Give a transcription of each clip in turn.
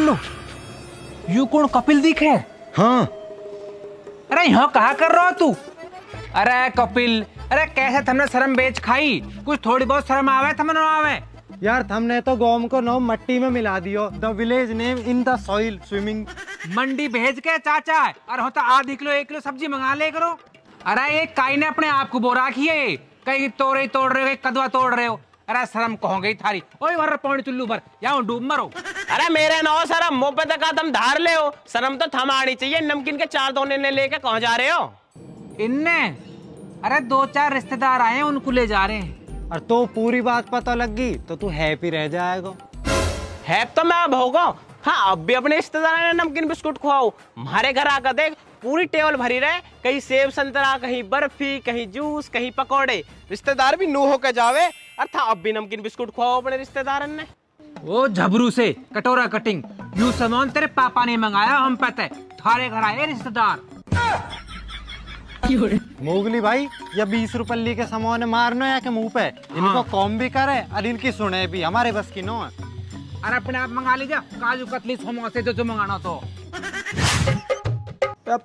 Tullu, you कौन कपिल दिखे? हाँ। अरे यहाँ कहा कर रहा तू? अरे कपिल, अरे कैसे तुमने शर्म बेच खाई? कुछ थोड़ी बहुत शर्म आवे थमने न आवे? यार हमने तो गांव को नाम मट्टी में मिला दियो, the village name in the soil swimming. मंडी भेज के चाचा और होता आधी किलो 1 किलो सब्जी मंगा ले करो। अरे एक काई ने अपने आप को बोरा किए, कहीं तोड़े तोड़ रहे हो, कहीं कदवा तोड़ रहे हो। अरे शर्म कहो गई थारी। ओए वर पौड़ी टुल्लू भर यहाँ डूब मरो। अरे मेरे नो शर्म मुंह पे तक तुम धार ले हो, शर्म तो थम आनी चाहिए। नमकीन के 4 दोने ने लेके कहाँ जा रहे हो? इनने अरे 2-4 रिश्तेदार आए हैं, उनको ले जा रहे हैं। और तो पूरी बात पता लग गई तो तू हैप्पी रह जाएगा। है तो मैं अब होगा। हाँ अब भी अपने रिश्तेदार ने नमकीन बिस्कुट खुआओ। हमारे घर आकर देख पूरी टेबल भरी रहे, कहीं सेब संतरा, कहीं बर्फी, कहीं जूस, कहीं पकौड़े। रिश्तेदार भी नू होकर जावे और था अब भी नमकीन बिस्कुट खुआओ अपने रिश्तेदार ने। ओ झबरू से कटोरा कटिंग, यू सामान तेरे पापा ने मंगाया, हम पता है थारे घर आए रिश्तेदार। मोगली भाई, या 20 रुपये के सामान मारना है के मुंह पे, इनको कॉम भी करे और इनकी सुने भी, हमारे बस की नो है। अरे अपने आप मंगा लीजिए काजू कतली समोसे जो मंगाना तो।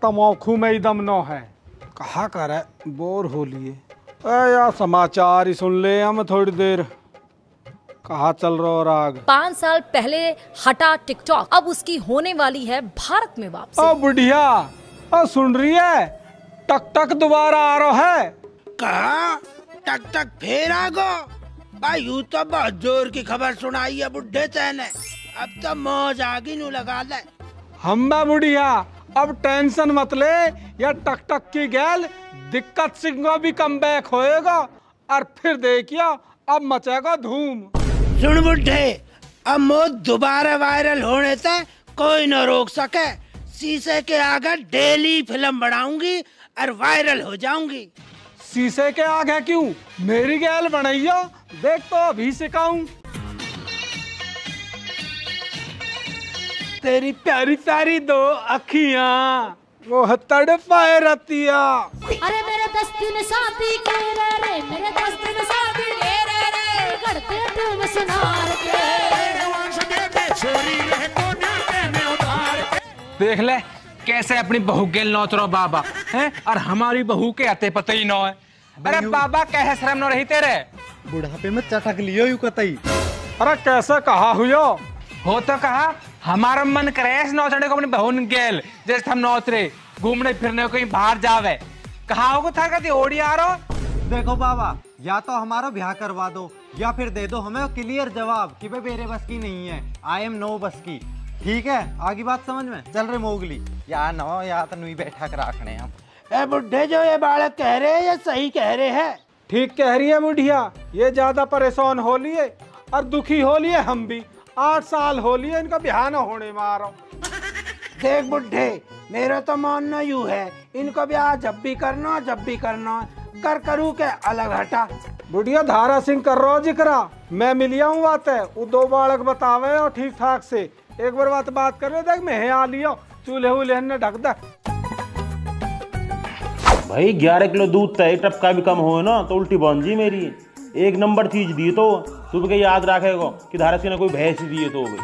तमाखू में दम न है, कहा करे बोर हो लिए। या समाचार ही सुन ले हम थोड़ी देर। कहाँ चल रहा राग? 5 साल पहले हटा टिकटॉक, अब उसकी होने वाली है भारत में वापसी। ओ बुढ़िया, सुन रही है? टक टक दोबारा आ रहा है। कहा टक टक फिर आ गो भाई? यू तो बहुत जोर की खबर सुनाई है बुढ़े चैने। अब तो मौज आगी नू लगा ले। हम्बा बुढ़िया, अब टेंशन मत ले, या टक टक की गैल दिक्कत सिंह का भी कम बैक होएगा और फिर देखिया अब मचेगा धूम। सुन बुढ़े, अब मौत दोबारा वायरल होने से कोई न रोक सके। शीशे के आगे डेली फिल्म बनाऊंगी और वायरल हो जाऊंगी। शीशे के आगे क्यों? मेरी गैल बनाइयो, देख तो अभी सिखाऊं। तेरी प्यारी प्यारी 2 अखियां वो तड़पाए रतिया। अरे मेरे 10 दिन शादी के रे, मेरे 10 दिन शादी के रे, करते तुम सुनार के। देख ले कैसे अपनी बहू के नौच रहो बाबा हैं, और हमारी बहू के आते पता ही न है। अरे बाबा कैसे शर्म न रही तेरे? बुढ़ापे में चटक लियो यू कतई। अरे कैसे कहा हुयो? हो तो कहा हमारा मन करे नौचने को अपनी बहू गेल, जैसे हम नौच रहे घूमने फिरने को कहीं बाहर जावे। कहा होगा था कहती ओडी आ रहा। देखो बाबा, या तो हमारा ब्याह करवा दो या फिर दे दो हमें क्लियर जवाब कि भाई मेरे बस की नहीं है, आई एम नो बस की। ठीक है, आगे बात समझ में चल रहे मोगली? या नो या तो नहीं बैठा कर रखने हम। ए बुढ़े, जो ये बालक कह रहे हैं ये सही कह रहे हैं? ठीक कह रही है बुढ़िया, ये ज्यादा परेशान हो लिए और दुखी हो लिए हम भी। 8 साल हो लिए इनका ब्याह न होने मारो। देख बुढ़े, मेरा तो मानना यूं है, इनको ब्याह जब भी करना कर करू के अलग हटा। बुढ़िया धारा सिंह कर रहा जिक्रा, मैं मिलिया हूँ बात है, वो 2 बालक बतावे और ठीक ठाक से एक बार बात कर रहे। देख मैं आ लियो, चूल्हे वूल्हे ने ढक दे। भाई 11 किलो दूध था, 1 टपका भी कम हो ना तो उल्टी बन जी मेरी। 1 नंबर चीज दी तो सुबह के याद रखेगा कि धारा सिंह ने कोई भैंस दी है तो भाई।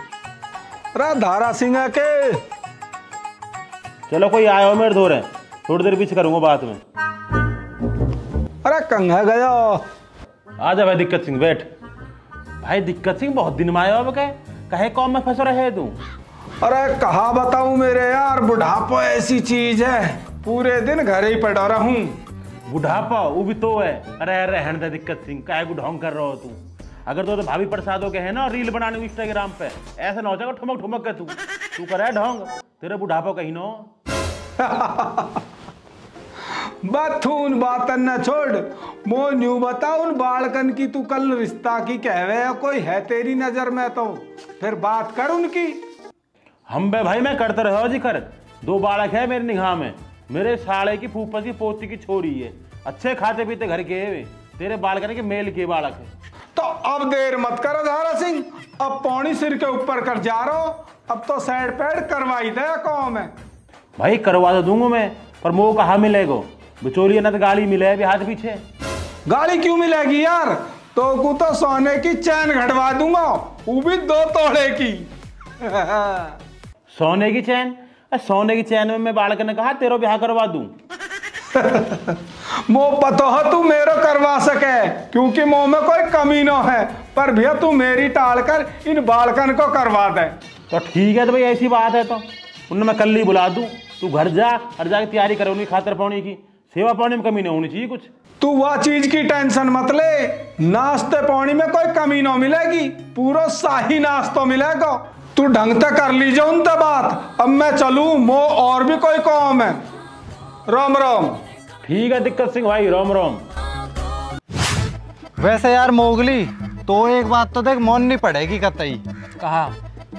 अरे धारा सिंह के चलो कोई आया हो मेरे धोरे, थोड़ी देर पीछे करूंगा बात में। अरे कंघा गया। आ जा भाई दिक्कत सिंह, बैठ। भाई दिक्कत सिंह बहुत दिन में आया हो, कहे कौन में फंस रहे तू? अरे कहा बताऊं मेरे यार, बुढ़ापा ऐसी चीज है, पूरे दिन घर ही पड़ा रहूं। बुढ़ापा वो भी तो है। अरे रहने दे दिक्कत सिंह, काहे को ढोंग कर रहा हो तू? अगर तो भाभी प्रसादों के है ना रील बनाने इंस्टाग्राम पे, ऐसे ना हो जाएगा ठुमक ठुमक के तू करे ढोंग, तेरे बुढ़ापा कहीं नो। बाथून बातन न छोड़, मो न्यू बता उन बालकन की तू कल रिश्ता की कहवे कोई है तेरी नजर में तो फिर बात कर उनकी। हम बे भाई मैं करते रहो जी कर। 2 बालक है मेरे निगाह में, मेरे साले की फूफा की पोती की छोरी है, अच्छे खाते पीते घर के है, तेरे बालकन के मेल के बालक है। तो अब देर मत कर धारा सिंह, अब पौनी सिर के ऊपर कर जा रहा हो, अब तो साइड पैड करवाई दे कौन है। भाई करवा तो दूंगा मैं, पर मोह कहाँ मिलेगा? बिचौलिया ना तो गाड़ी मिले भी हाथ पीछे। गाड़ी क्यों मिलेगी यार, तो को तो सोने की चैन घटवा दूंगा, वो भी 2 तोड़े की। सोने की चैन? सोने की चैन में मैं बालक ने कहा तेरा ब्याह करवा दूं। मो पता है तू मेरो करवा सके क्योंकि मुंह में कोई कमी न है, पर भैया तू मेरी टाल कर इन बालकन को करवा दे। तो ठीक है, तो भाई ऐसी बात है तो उन्हें मैं कल ही बुला दूं। तू घर जा और जाके तैयारी करे, उनकी खातर पानी की सेवा पानी में कमी नहीं होनी चाहिए कुछ। तू वह चीज की टेंशन मत ले, नाश्ते पानी में कोई कमी न मिलेगी, पूरा शाही नाश्ता मिलेगा। तू ढंग से कर लीजिए उनसे बात। अब मैं चलूं, मो और भी कोई काम है। राम राम। ठीक है दिक्कत सिंह भाई, राम राम। वैसे यार मोगली, तो एक बात तो देख माननी पड़ेगी कतई। कहा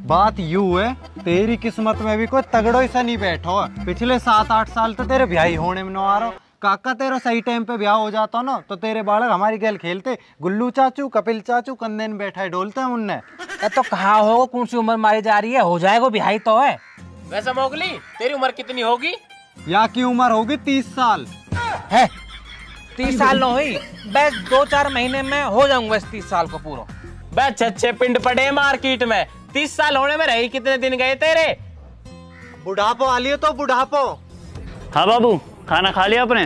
बात यूं है, तेरी किस्मत में भी कोई तगड़ो सा नहीं बैठो। पिछले 7-8 साल तो तेरे ब्याह होने में न आ रहा। काका तेरा सही टाइम पे ब्याह हो जाता ना तो तेरे बालक हमारी गेल खेलते। गुल्लू चाचू, कपिल चाचू कंधे में बैठा है डोलते हैं उनने। तो कहा होगा कौन सी उम्र मारी जा रही है, हो जाएगा ब्याह तो है। वैसे मोगली तेरी उम्र कितनी होगी? या की उम्र होगी 30 साल है। 30 साल न हुई, बस 2-4 महीने में हो जाऊंगा बस 30 साल को पूरा। बस अच्छे पिंड पड़े मार्केट में। 30 साल होने में रही कितने दिन गए तेरे? बुढ़ापो आ लियो तो बुढ़ापो। हाँ बाबू, खाना खा लिया आपने?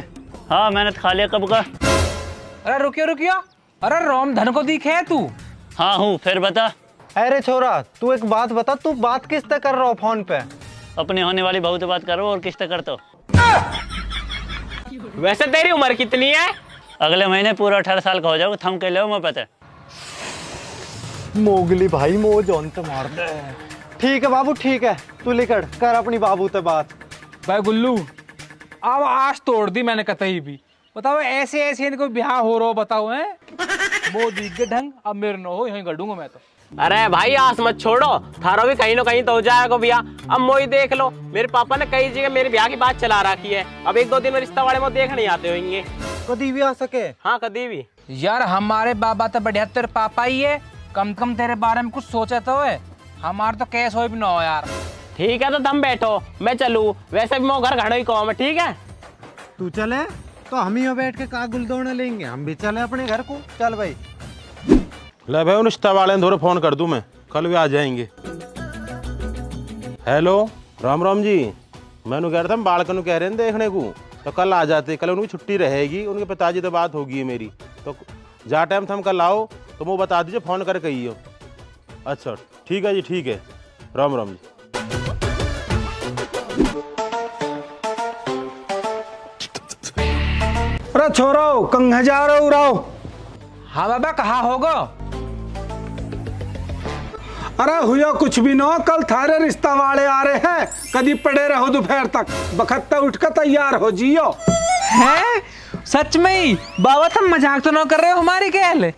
हाँ मैंने खा लिया कब का। अरे रुकियो रुकियो, अरे राम धन को दिखे है तू? हाँ हूँ, फिर बता। अरे छोरा तू एक बात बता, तू बात किस तरह कर रहा हो फोन पे? अपनी होने वाली बहू से बात करो और किससे करते हो? वैसे तेरी उम्र कितनी है? अगले महीने पूरा 18 साल का हो जाओगे, थम के लो मैं पता। मोगली भाई मो जौन तो मार दे। ठीक है बाबू ठीक है, तू लिखड़ कर अपनी बाबू से बात। भाई गुल्लू अब आज तोड़ दी मैंने कतई भी। बताओ ऐसे ऐसे इनको ब्याह हो रहा हो, बताओ है वो दीख के ढंग। अब मेरे न हो यहीं गढ़ूंगा मैं तो। अरे भाई आस मत छोड़ो, थारो भी कहीं ना कहीं तो हो जाएगा भैया। अब मोई देख लो, मेरे पापा ने कई जगह मेरे ब्याह की बात चला रखी है। अब 1-2 दिन में रिश्ता वाले में देख नहीं आते होंगे। कभी भी आ सके। हाँ कभी भी। यार हमारे बाबा तो बढ़िया, तेरे पापा ही है, कम कम तेरे बारे में कुछ सोचा तो है। हमारा तो कैस हो भी ना हो यार। ठीक है तो तुम बैठो, मैं चलूँ। वैसे भी मैं घर घड़ो ही काम है। ठीक है तू चले तो हम ही बैठ के का गुलदौड़े लेंगे, हम भी चले अपने घर को। चल भाई। ले भाई, रिश्ता वाले थोड़े फोन कर दूं मैं, कल भी आ जाएंगे। हेलो राम राम जी, मैंने कह रहा था हम बालकन कह रहे हैं देखने को, तो कल आ जाते। कल उनकी छुट्टी रहेगी, उनके पिताजी से बात होगी है मेरी। तो जहाँ टाइम था हम कल आओ तो वो बता दीजिए, फोन कर कहिए। अच्छा ठीक है जी, ठीक है, राम राम जी। अरे छोरो कंघ जा रहे हो राव? हाँ बाबा कहा होगा? अरे हुआ कुछ भी ना, कल थारे रिश्ता वाले आ रहे हैं, कभी पड़े रहो दोपहर तक, बखत्ता उठ कर तैयार हो जियो। हैं सच में ही? बाबा तुम मजाक तो ना कर रहे हो हमारी कहल?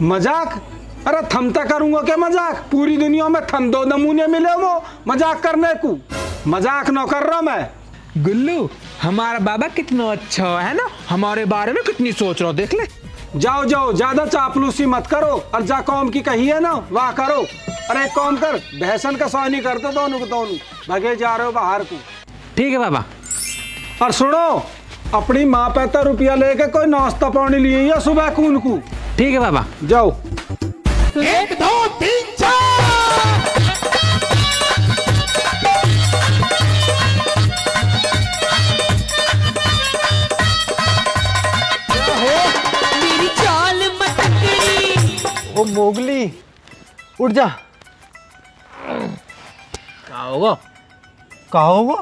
मजाक? अरे थमता करूंगा क्या मजाक? पूरी दुनिया में थम 2 नमूने मिले वो मजाक करने को। मजाक न कर रहा मैं। गुल्लू हमारा बाबा कितना अच्छा है ना, हमारे बारे में कितनी सोच रहा हो, देख ले। जाओ जाओ, ज्यादा चापलूसी मत करो और जा कौम की कही है ना वाह करो। अरे कौन कर बहसन का सोनी करते दोनों को, दोनों भगे जा रहे हो बाहर को। ठीक है बाबा। और सुनो, अपनी माँ पे तो रुपया लेके कोई नाश्ता पानी लिए या सुबह कून को। ठीक है बाबा। जाओ। 1 2 3 4। मेरी चाल मटकड़ी। ओ मोगली उठ जा। क्या होगा? कहा होगा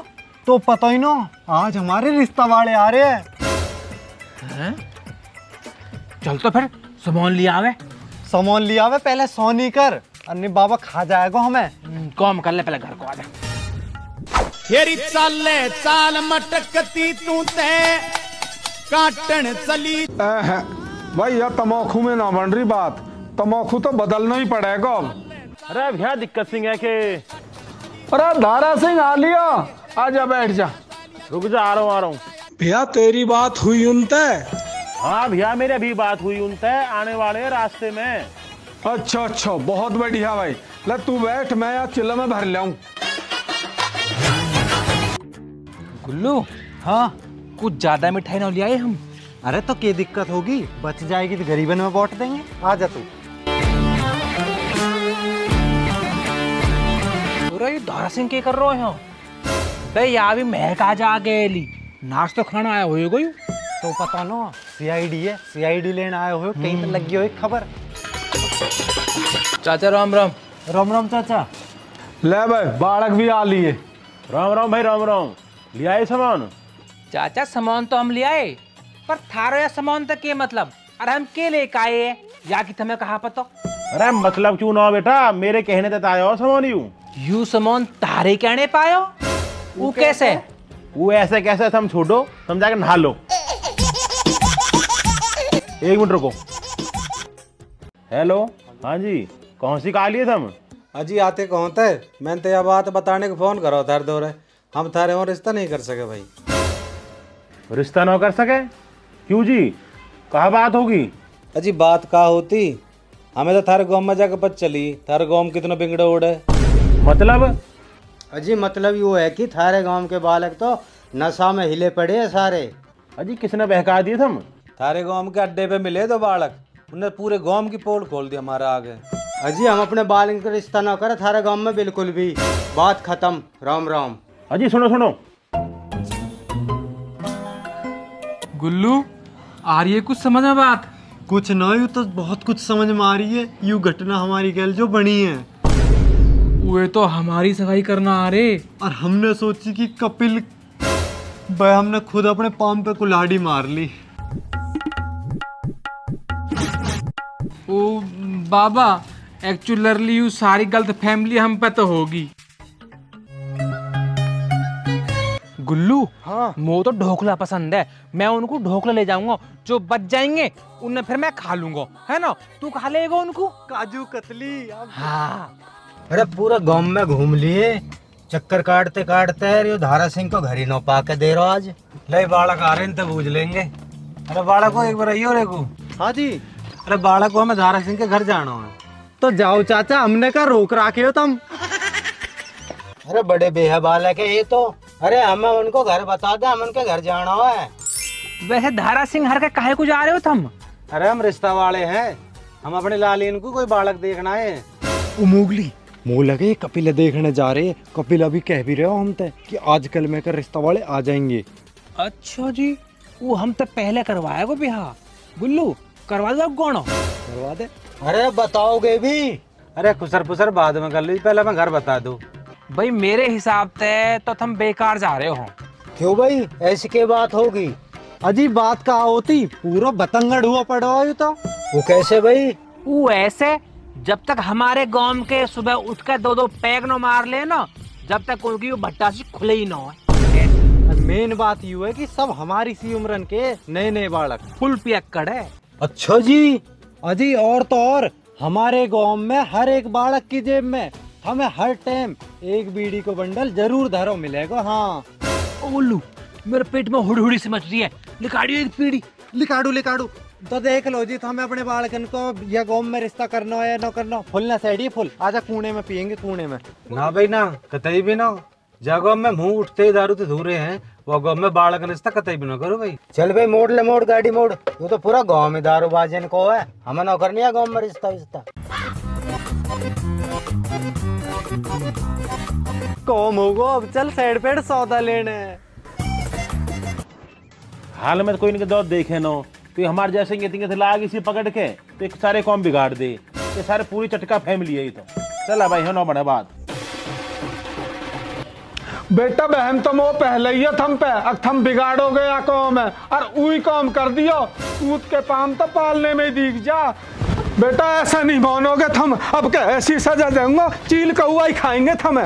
तो पता ही ना, आज हमारे रिश्ता वाले आ रहे हैं। चल तो फिर सामान लिया आवे। सामान लिया आवे, पहले सोनी कर, अन्य बाबा खा जाएगा हमें। काम कर ले पहले, घर को आ जा। तेरी चाले चाल मटकती तू ते काटन चली। भाई यार तमाकू में ना बन रही बात, तमाकू तो बदलना ही पड़ेगा अब। अरे भैया दिक्कत सिंह है के। अरे दारा सिंह आ लिया, आजा बैठ जा। रुक जा, आ रहा हूँ। भैया तेरी बात हुई उनसे? हाँ भैया मेरी अभी बात हुई उनसे, आने वाले हैं रास्ते में। अच्छा अच्छा, बहुत बढ़िया भाई। ले तू बैठ, मैं यहाँ चिल्ला में भर लाऊं। गुल्लू हाँ कुछ ज्यादा मिठाई ना लियाए हम। अरे तो क्या दिक्कत होगी, बच जाएगी तो गरीबन में बांट देंगे। आ जा तू। पूरा ये धारा सिंह के कर रहे हो बे या भी महक आ जा गेली नाश्तो खाना आया हो गई तो पता ना सीआईडी है, सीआईडी लेने आए हो कहीं पे लगी हो खबर। चाचा राम राम। राम राम चाचा। ले भाई बालक भी आ लिए। राम राम भाई राम राम। ले आए सामान? चाचा सामान तो हम ले आए पर थारो या सामान तक के मतलब अरे हम के लेके आए या कि तुम्हें कहा पता? अरे मतलब क्यों ना बेटा, मेरे कहने तक आयो सामान यू सामान तारे कहने पायो वो कैसे? वो ऐसे कैसे हम छोड़ो, तुम जाके नहा लो। एक मिनट रुको। हेलो हाँ जी, कौन सी कहा लिए तुम? अजी आते कौन थे, मैंने तो यह बात बताने को फोन करो थारे दो हम थारे और रिश्ता नहीं कर सके भाई। रिश्ता ना कर सके? क्यों जी, कहा बात होगी? अजी बात का होती, हमें तो थारे गाँव में जाकर पता चली थारे गाँव में कितना बिगड़े उड़े। मतलब? अजी मतलब वो है कि थारे गांव के बालक तो नशा में हिले पड़े हैं सारे। अजी किसने बहका दिए तुम? थारे गांव के अड्डे पे मिले तो बालक, उन्हें पूरे गांव की पोल खोल दी हमारा आगे। अजी हम अपने बालक का रिश्ता ना करें थारे गांव में बिल्कुल भी, बात खत्म। राम राम। अजी सुनो सुनो। गुल्लू आ रही है कुछ समझ में बात? कुछ ना यू तो बहुत कुछ समझ में आ रही है। यू घटना हमारी गैल जो बनी है वो तो हमारी सफाई करना आ रहे और हमने सोची कि कपिल भाई हमने खुद अपने पाम पे कुल्हाड़ी मार ली। ओ बाबा एक्चुअली यू सारी गलत फैमिली हम पे तो होगी। गुल्लू हाँ मो तो ढोकला पसंद है, मैं उनको ढोकला ले जाऊंगा, जो बच जाएंगे उन्हें फिर मैं खा लूंगा, है ना? तू खा लेगा उनको? काजू कतली। हाँ। अरे पूरा गांव में घूम लिए, चक्कर काटते काटते यो धारा सिंह को घर ही न पा के दे रहा आज। ले बालक आ रहे हैं तो बूझ लेंगे। अरे बालक को एक बार आइयो रे को। हाँ जी। अरे बालक को हमें धारा सिंह के घर जाना है। तो जाओ चाचा, हमने का रोक रखे हो तुम। अरे बड़े बेहा बालक है ये तो। अरे हमें उनको घर बता दे, हम उनके घर जाना है। वैसे धारा सिंह हर के काहे को जा रहे हो तुम? अरे हम रिश्ता वाले हैं, हम अपने लालीन को कोई बालक देखना है। उमुगली मुँह लगे कपिल देखने जा रहे। कपिल अभी कह भी रहे हो हम ते कि आजकल में कर रिश्ता वाले आ जाएंगे। अच्छा जी, वो हम तो पहले करवाया को बिहा। गुल्लू करवा दो कौन? करवा दे। अरे बताओगे भी? अरे खुसर पुसर बाद में कर ली, पहले मैं घर बता दो। भाई मेरे हिसाब से तो तुम बेकार जा रहे हो। क्यों भाई, ऐसी क्या बात होगी? अजी बात का होती, पूरा बतंगड़ हुआ पड़ा हो तो। वो कैसे भाई? वो ऐसे जब तक हमारे गांव के सुबह उठकर दो पैग न मार ले ना, जब तक उनकी वो भट्टा से खुले ही ना हो। मेन बात यू है कि सब हमारी सी उम्रन के नए नए बालक फुल पियक्कड़ है। अच्छा जी। अजी और तो और हमारे गांव में हर एक बालक की जेब में हमें हर टाइम एक बीड़ी को बंडल जरूर धरो मिलेगा। हाँ ओलू मेरे पेट में हुड़ी से मच रही है, लिकाड़ियो एक बीड़ी। लिकाड़ू तो देख लो जी, तो हमें अपने बालकन को या गांव में रिश्ता करना है या न करना, फुल ना सैडी फुल। आजा कूने में पियेंगे, कूने में ना भाई ना, कतई भी ना। जगह में मुंह उठते ही दारू तो धूरे हैं, वो गाँव में बालकन रिश्ता कतई भी ना करो भाई। चल भाई मोड़ ले, मोड़ गाड़ी मोड़। वो तो पूरा गाँव में दारू बाजन को है, हमें न करनी है गाँव में रिश्ता विश्ता। कौम होगो, अब चल साइड पे सौदा लेने। हाल में तो कोई नहीं दौड़ देखे ना, तो हमारे जैसे ये लाग इसी पकड़ के तो एक सारे कौम बिगाड़ दे। ये सारे पूरी चटका फैमिली है ये तो। चला भाई है ना बड़ा बात। बेटा बहन तो वो पहले ही थम पे, अब थम बिगाड़ोगे या कौम है और उही कौम कर दियो। कूद के पाम तो पालने में दिख जा। बेटा ऐसा नहीं मानोगे थम, अब क्या ऐसी सजा देंगे, चील कौआ ही खाएंगे थम।